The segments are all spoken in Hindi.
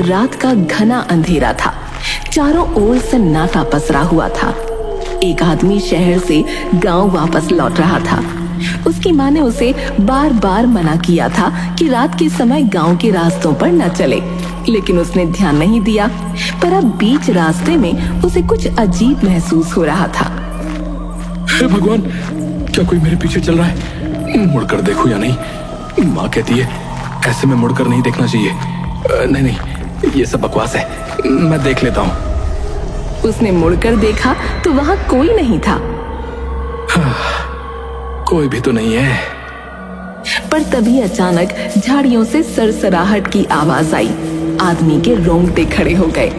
रात का घना अंधेरा था। चारों ओर सन्नाटा पसरा हुआ था। एक आदमी शहर से गांव वापस लौट रहा था। उसकी माँ ने उसे बार बार मना किया था कि रात के समय गांव के रास्तों पर न चले, लेकिन उसने ध्यान नहीं दिया। पर अब बीच रास्ते में उसे कुछ अजीब महसूस हो रहा था। हे भगवान, क्या कोई मेरे पीछे चल रहा है? मुड़कर देखूं या नहीं? माँ कहती है ऐसे में मुड़कर नहीं देखना चाहिए। नहीं नहीं, ये सब बकवास है, मैं देख लेता हूँ। उसने मुड़कर देखा तो वहां कोई नहीं था। कोई भी तो नहीं है। पर तभी अचानक झाड़ियों से सरसराहट की आवाज आई। आदमी के रोंगटे खड़े हो गए।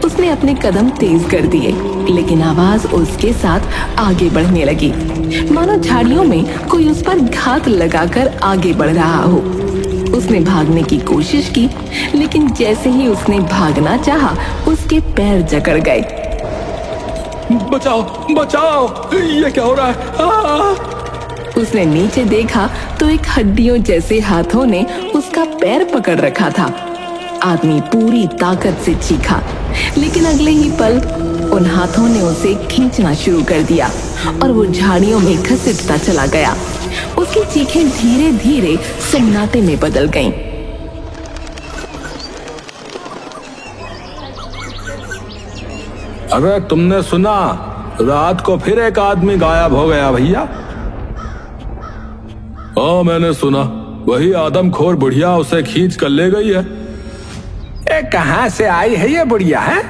उसने अपने कदम तेज कर दिए, लेकिन आवाज उसके साथ आगे बढ़ने लगी, मानो झाड़ियों में कोई उस पर घात लगाकर आगे बढ़ रहा हो। उसने भागने की कोशिश की, लेकिन जैसे ही उसने भागना चाहा, उसके पैर जकड़ गए। बचाओ बचाओ, ये क्या हो रहा है? उसने नीचे देखा तो एक हड्डियों जैसे हाथों ने उसका पैर पकड़ रखा था। आदमी पूरी ताकत से चीखा, लेकिन अगले ही पल उन हाथों ने उसे खींचना शुरू कर दिया और वो झाड़ियों में घसीटता चला गया। उसकी चीखें धीरे धीरे सन्नाटे में बदल गईं। अरे तुमने सुना? रात को फिर एक आदमी गायब हो गया भैया। हाँ मैंने सुना, वही आदमखोर बुढ़िया उसे खींच कर ले गई है। कहाँ से आई है ये बुढ़िया है?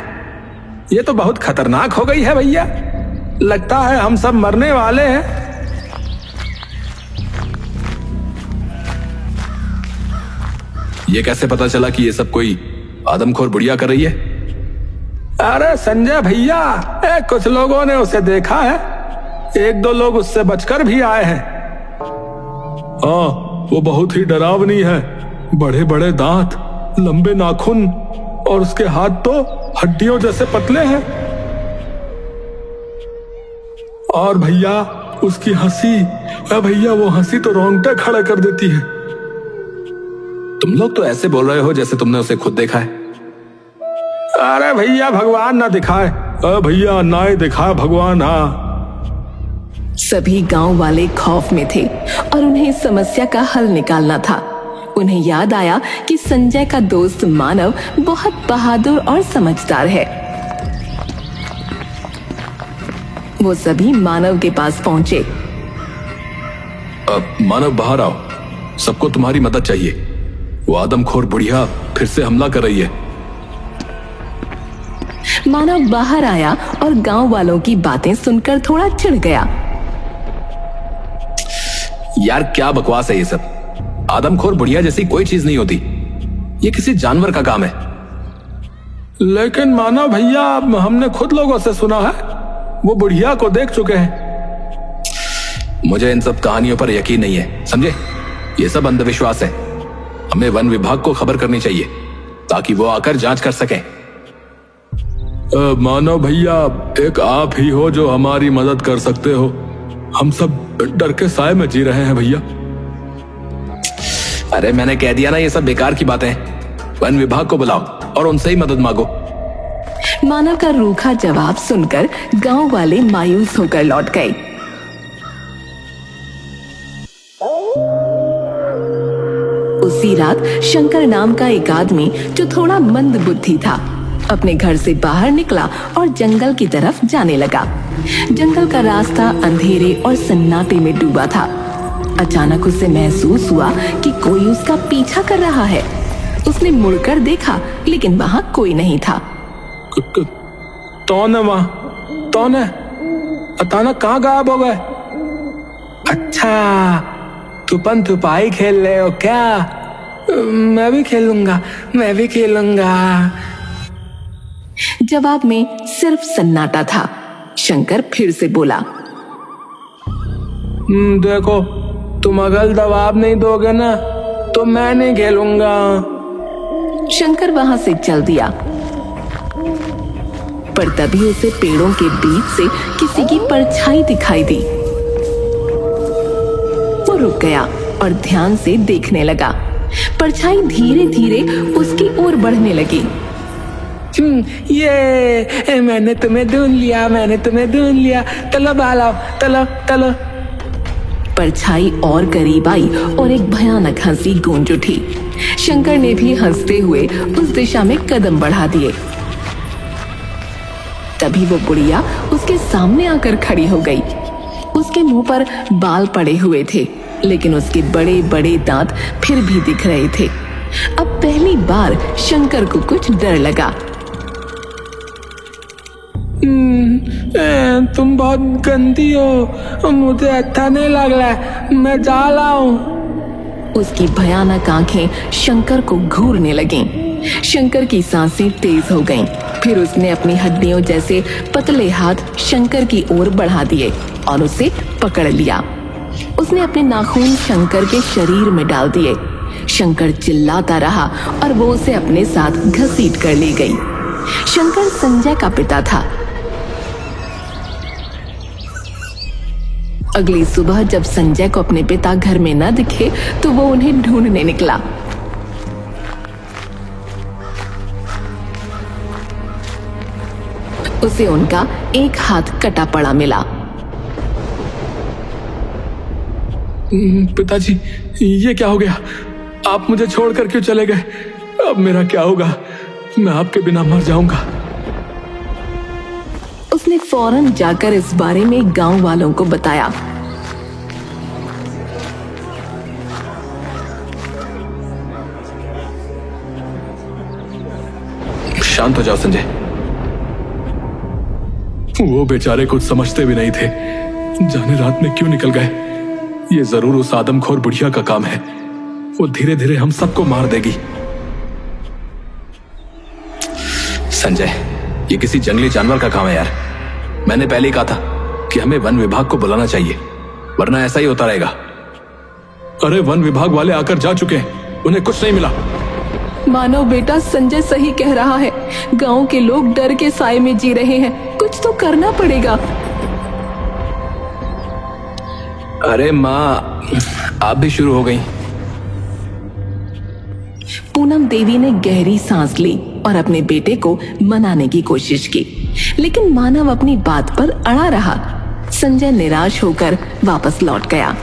ये तो बहुत खतरनाक हो गई है भैया। लगता है हम सब मरने वाले हैं। ये कैसे पता चला कि ये सब कोई आदमखोर बुढ़िया कर रही है? अरे संजय भैया, कुछ लोगों ने उसे देखा है। एक दो लोग उससे बचकर भी आए हैं। हाँ, वो बहुत ही डरावनी है। बड़े बड़े दांत, लंबे नाखून और उसके हाथ तो हड्डियों जैसे पतले हैं। और भैया उसकी हंसी, भैया वो हंसी तो रोंगटे खड़े कर देती है। तुम लोग तो ऐसे बोल रहे हो जैसे तुमने उसे खुद देखा है। अरे भैया भगवान ना दिखाए, भैया ना ही दिखाए भगवान। हाँ, सभी गांव वाले खौफ में थे और उन्हें इस समस्या का हल निकालना था। उन्हें याद आया कि संजय का दोस्त मानव बहुत बहादुर और समझदार है। वो सभी मानव के पास पहुंचे। मानव बाहर आओ, सबको तुम्हारी मदद चाहिए। वो आदमखोर बुढ़िया फिर से हमला कर रही है। मानव बाहर आया और गांव वालों की बातें सुनकर थोड़ा चिढ़ गया। यार क्या बकवास है ये सब। आदमखोर बुढ़िया जैसी कोई चीज नहीं होती। ये किसी जानवर का काम है। लेकिन मानव भैया, हमने खुद लोगों से सुना है, वो बुढ़िया को देख चुके हैं। मुझे इन सब कहानियों पर यकीन नहीं है, समझे? ये सब अंधविश्वास है। हमें वन विभाग को खबर करनी चाहिए ताकि वो आकर जांच कर सके। मानव भैया, एक आप ही हो जो हमारी मदद कर सकते हो। हम सब डर के साए में जी रहे हैं भैया। अरे मैंने कह दिया ना, ये सब बेकार की बातें हैं। वन विभाग को बुलाओ और उनसे ही मदद मांगो। मानव का रूखा जवाब सुनकर गांव वाले मायूस होकर लौट गए। उसी रात शंकर नाम का एक आदमी जो थोड़ा मंद बुद्धि था, अपने घर से बाहर निकला और जंगल की तरफ जाने लगा। जंगल का रास्ता अंधेरे और सन्नाटे में डूबा था। अचानक उसे महसूस हुआ कि कोई उसका पीछा कर रहा है। उसने मुड़कर देखा, लेकिन वहां कोई नहीं था। कौन है वहां? कौन है? अचानक कहाँ गायब हो गए? अच्छा, छुपन छुपाई खेल रहे हो क्या? मैं भी खेलूंगा, मैं भी खेलूंगा। जवाब में सिर्फ सन्नाटा था। शंकर फिर से बोला, देखो, तुम अगर जवाब नहीं दोगे ना तो मैं नहीं खेलूंगा। शंकर वहां से चल दिया। पर तभी उसे पेड़ों के बीच से किसी की परछाई दिखाई दी। रुक गया और ध्यान से देखने लगा। परछाई धीरे धीरे उसकी ओर बढ़ने लगी। ये मैंने तुम्हें ढूंढ लिया, मैंने तुम्हें ढूंढ लिया, चलो बाला, चलो चलो। परछाई और करीब आई और एक भयानक हंसी गूंज उठी। शंकर ने भी हंसते हुए उस दिशा में कदम बढ़ा दिए। तभी वो बुढ़िया उसके सामने आकर खड़ी हो गई। उसके मुंह पर बाल पड़े हुए थे, लेकिन उसके बड़े बड़े दांत फिर भी दिख रहे थे। अब पहली बार शंकर को कुछ डर लगा। तुम बहुत गंदी हो, मुझे अच्छा नहीं लग रहा है, मैं जा रहा हूँ। उसकी भयानक आंखें शंकर को घूरने लगीं। शंकर की सांसें तेज हो गईं। फिर उसने अपनी हड्डियों जैसे पतले हाथ शंकर की ओर बढ़ा दिए और उसे पकड़ लिया। उसने अपने नाखून शंकर के शरीर में डाल दिए। शंकर चिल्लाता रहा और वो उसे अपने साथ घसीट कर ले गई। शंकर संजय का पिता था। अगली सुबह जब संजय को अपने पिता घर में न दिखे तो वो उन्हें ढूंढने निकला। उसे उनका एक हाथ कटा पड़ा मिला। पिताजी, ये क्या हो गया? आप मुझे छोड़कर क्यों चले गए? अब मेरा क्या होगा? मैं आपके बिना मर जाऊंगा। उसने फौरन जाकर इस बारे में गांव वालों को बताया। शांत हो जाओ संजय। वो बेचारे कुछ समझते भी नहीं थे, जाने रात में क्यों निकल गए। ये जरूर उस आदमखोर बुढ़िया का काम है। वो धीरे धीरे हम सबको मार देगी। संजय, ये किसी जंगली जानवर का काम है यार। मैंने पहले ही कहा था कि हमें वन विभाग को बुलाना चाहिए, वरना ऐसा ही होता रहेगा। अरे वन विभाग वाले आकर जा चुके हैं, उन्हें कुछ नहीं मिला। मानव बेटा, संजय सही कह रहा है। गांव के लोग डर के साए में जी रहे हैं, कुछ तो करना पड़ेगा। अरे माँ, आप भी शुरू हो गई। पूनम देवी ने गहरी सांस ली और अपने बेटे को मनाने की कोशिश की, लेकिन मानव अपनी बात पर अड़ा रहा। संजय निराश होकर वापस लौट गया।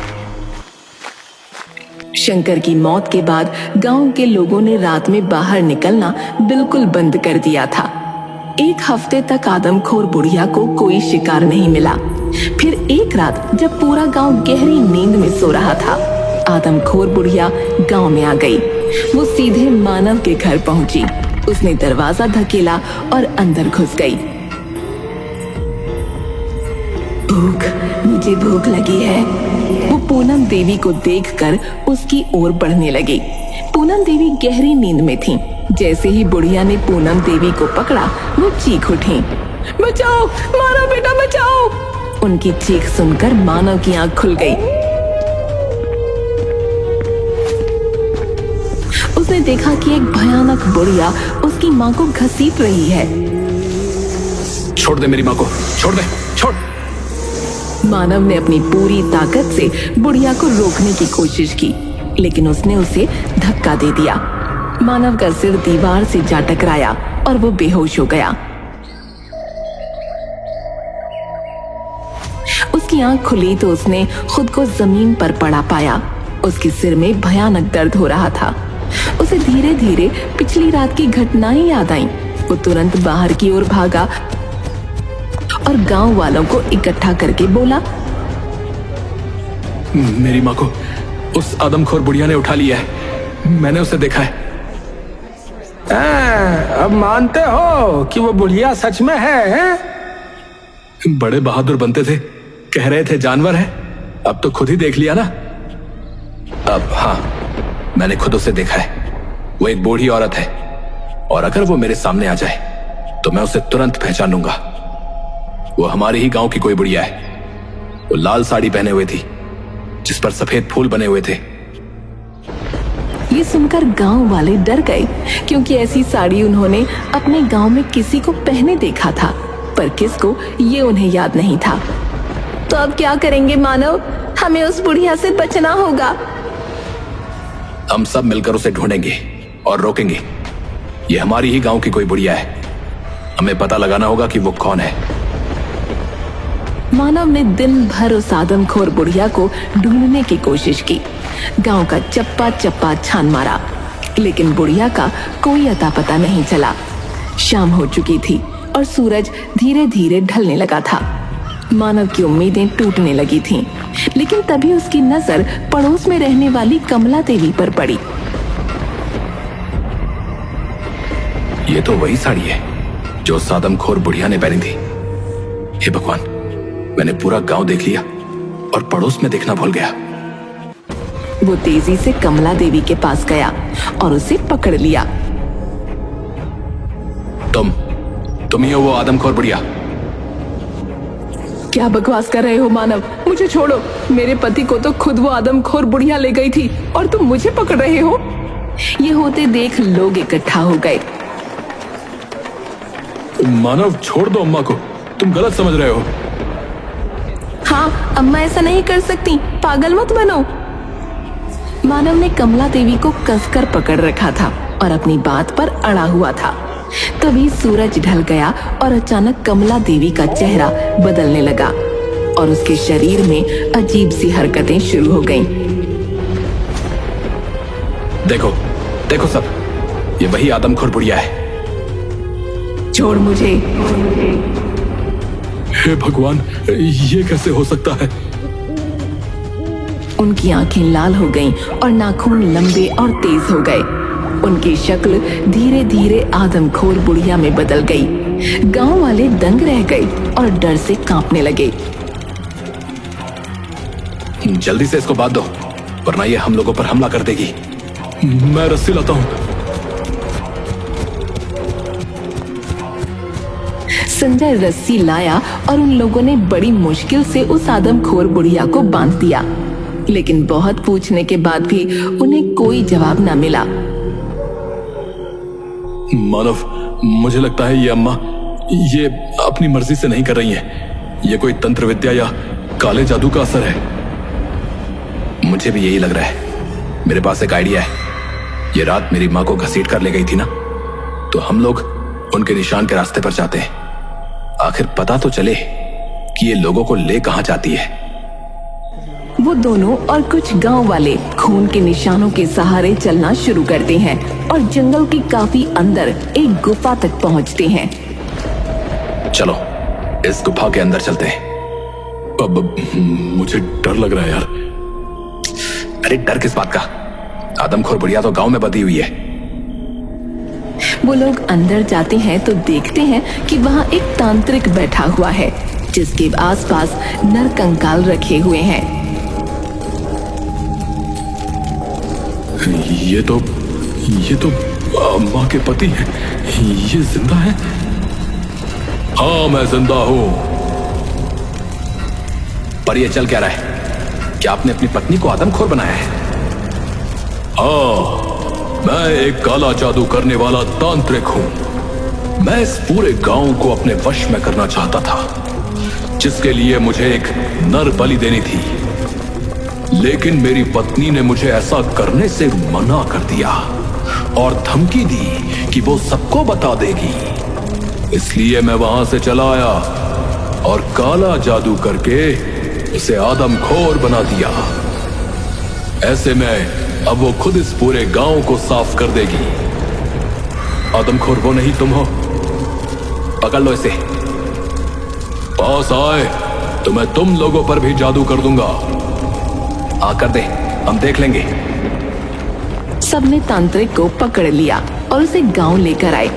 शंकर की मौत के बाद गांव के लोगों ने रात में बाहर निकलना बिल्कुल बंद कर दिया था। एक हफ्ते तक आदमखोर बुढ़िया को कोई शिकार नहीं मिला। फिर एक रात जब पूरा गांव गहरी नींद में सो रहा था, आदमखोर बुढ़िया गांव में आ गई। वो सीधे मानव के घर पहुंची। उसने दरवाजा धकेला और अंदर घुस गई। मुझे भूख लगी है। वो पूनम देवी को देखकर उसकी ओर बढ़ने लगी। पूनम देवी गहरी नींद में थीं। जैसे ही बुढ़िया ने पूनम देवी को पकड़ा, वो चीख उठी, बचाओ, मारो बेटा, बचाओ। उनकी चीख सुनकर मानव की आंख खुल गई। उसने देखा कि एक भयानक बुढ़िया उसकी माँ को घसीट रही है। छोड़ दे मेरी माँ को, छोड़ दे, छोड़। मानव ने अपनी पूरी ताकत से बुढ़िया को रोकने की कोशिश की, लेकिन उसने उसे धक्का दे दिया। मानव का सिर दीवार से जा टकराया और वो बेहोश हो गया। उसकी आंख खुली तो उसने खुद को जमीन पर पड़ा पाया। उसके सिर में भयानक दर्द हो रहा था। उसे धीरे धीरे पिछली रात की घटनाएं याद आईं। वो तुरंत बाहर की ओर भागा और गांव वालों को इकट्ठा करके बोला, मेरी माँ को उस आदमखोर बुढ़िया ने उठा लिया है। मैंने उसे देखा है। अब मानते हो कि वो बुढ़िया सच में है? बड़े बहादुर बनते थे, कह रहे थे जानवर है। अब तो खुद ही देख लिया ना। अब हाँ, मैंने खुद उसे देखा है। वो एक बूढ़ी औरत है, और अगर वो मेरे सामने आ जाए तो मैं उसे तुरंत पहचान लूंगा। वो हमारे ही गांव की कोई बुढ़िया है। वो लाल साड़ी पहने हुए थी, जिस पर सफेद फूल बने हुए थे। ये सुनकर गांव वाले डर गए, क्योंकि ऐसी साड़ी उन्होंने अपने गांव में किसी को पहने देखा था, पर किसको ये उन्हें याद नहीं था। तो अब क्या करेंगे मानव? हमें उस बुढ़िया से बचना होगा। हम सब मिलकर उसे ढूंढेंगे और रोकेंगे। ये हमारी ही गांव की कोई बुढ़िया है। हमें पता लगाना होगा कि वो कौन है। मानव ने दिन भर उस आदमखोर बुढ़िया को ढूंढने की कोशिश की। गांव का चप्पा चप्पा छान मारा, लेकिन बुढ़िया का कोई अता पता नहीं चला। शाम हो चुकी थी और सूरज धीरे धीरे ढलने लगा था। मानव की उम्मीदें टूटने लगी थीं, लेकिन तभी उसकी नजर पड़ोस में रहने वाली कमला देवी पर पड़ी। ये तो वही साड़ी है जो उस आदमखोर बुढ़िया ने पहनी थी। हे भगवान, मैंने पूरा गांव देख लिया और पड़ोस में देखना भूल गया। वो तेजी से कमला देवी के पास गया और उसे पकड़ लिया। तुम ही हो वो आदमखोर बुढ़िया? क्या बकवास कर रहे हो मानव? मुझे छोड़ो। मेरे पति को तो खुद वो आदमखोर बुढ़िया ले गई थी और तुम मुझे पकड़ रहे हो? ये होते देख लोग इकट्ठा हो गए। मानव, छोड़ दो अम्मा को, तुम गलत समझ रहे हो। हाँ, अम्मा ऐसा नहीं कर सकती, पागल मत बनो। मानव ने कमला देवी को कसकर पकड़ रखा था और अपनी बात पर अड़ा हुआ था। तभी सूरज ढल गया और अचानक कमला देवी का चेहरा बदलने लगा और उसके शरीर में अजीब सी हरकतें शुरू हो गईं। देखो देखो सब, ये वही आदमखोर बुढ़िया है। छोड़ मुझे। हे भगवान, ये कैसे हो सकता है? उनकी आंखें लाल हो गईं और नाखून लंबे और तेज हो गए। उनकी शक्ल धीरे धीरे आदमखोर बुढ़िया में बदल गई। गांव वाले दंग रह गए और डर से कांपने लगे। जल्दी से इसको बांध दो, वरना ये हम लोगों पर हमला कर देगी। मैं रस्सी लाता हूं। संजय रस्सी लाया और उन लोगों ने बड़ी मुश्किल से उस आदमखोर बुढ़िया को बांध दिया, लेकिन बहुत पूछने के बाद भी उन्हें कोई जवाब न मिला। मानव, मुझे लगता है ये अम्मा ये अपनी मर्जी से नहीं कर रही हैं। ये कोई तंत्र विद्या या काले जादू का असर है। मुझे भी यही लग रहा है। मेरे पास एक आइडिया है। ये रात मेरी माँ को घसीट कर ले गई थी ना, तो हम लोग उनके निशान के रास्ते पर जाते हैं। आखिर पता तो चले कि ये लोगों को ले कहां जाती है। वो दोनों और कुछ गांव वाले खून के निशानों के सहारे चलना शुरू करते हैं और जंगल के काफी अंदर एक गुफा तक पहुंचते हैं। चलो इस गुफा के अंदर चलते हैं। अब मुझे डर लग रहा है यार। अरे डर किस बात का? आदमखोर बुढ़िया तो गांव में बधी हुई है। वो लोग अंदर जाते हैं तो देखते हैं कि वहाँ एक तांत्रिक बैठा हुआ है, जिसके आसपास नरकंकाल रखे हुए हैं। ये तो अम्मा के पति हैं। ये जिंदा है? हाँ, मैं जिंदा हूं। पर ये चल क्या रहा है? क्या आपने अपनी पत्नी को आदमखोर बनाया है? हाँ, मैं एक काला जादू करने वाला तांत्रिक हूं। मैं इस पूरे गांव को अपने वश में करना चाहता था, जिसके लिए मुझे एक नर बलि देनी थी। लेकिन मेरी पत्नी ने मुझे ऐसा करने से मना कर दिया और धमकी दी कि वो सबको बता देगी। इसलिए मैं वहां से चला आया और काला जादू करके उसे आदमखोर बना दिया। ऐसे में अब वो खुद इस पूरे गांव को साफ कर देगी। आदमखोर वो नहीं, तुम हो। पकड़ लो इसे। पास आए तो मैं तुम लोगों पर भी जादू कर दूंगा। आकर दे, हम देख लेंगे। सबने तांत्रिक को पकड़ लिया और उसे गांव लेकर आए।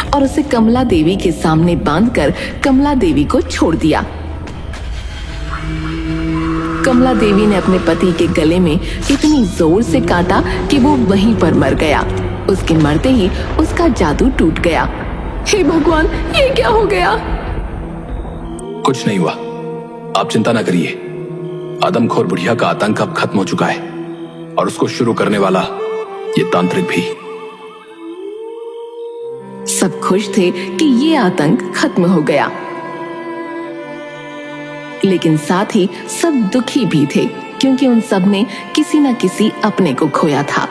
और उसे कमला देवी के सामने बांधकर कमला देवी को छोड़ दिया। कमला देवी ने अपने पति के गले में इतनी जोर से काटा कि वो वहीं पर मर गया। उसके मरते ही उसका जादू टूट गया। हे भगवान, ये क्या हो गया? कुछ नहीं हुआ, आप चिंता ना करिए। आदमखोर बुढ़िया का आतंक अब खत्म हो चुका है और उसको शुरू करने वाला ये तांत्रिक भी। सब खुश थे कि ये आतंक खत्म हो गया, लेकिन साथ ही सब दुखी भी थे क्योंकि उन सब ने किसी न किसी अपने को खोया था।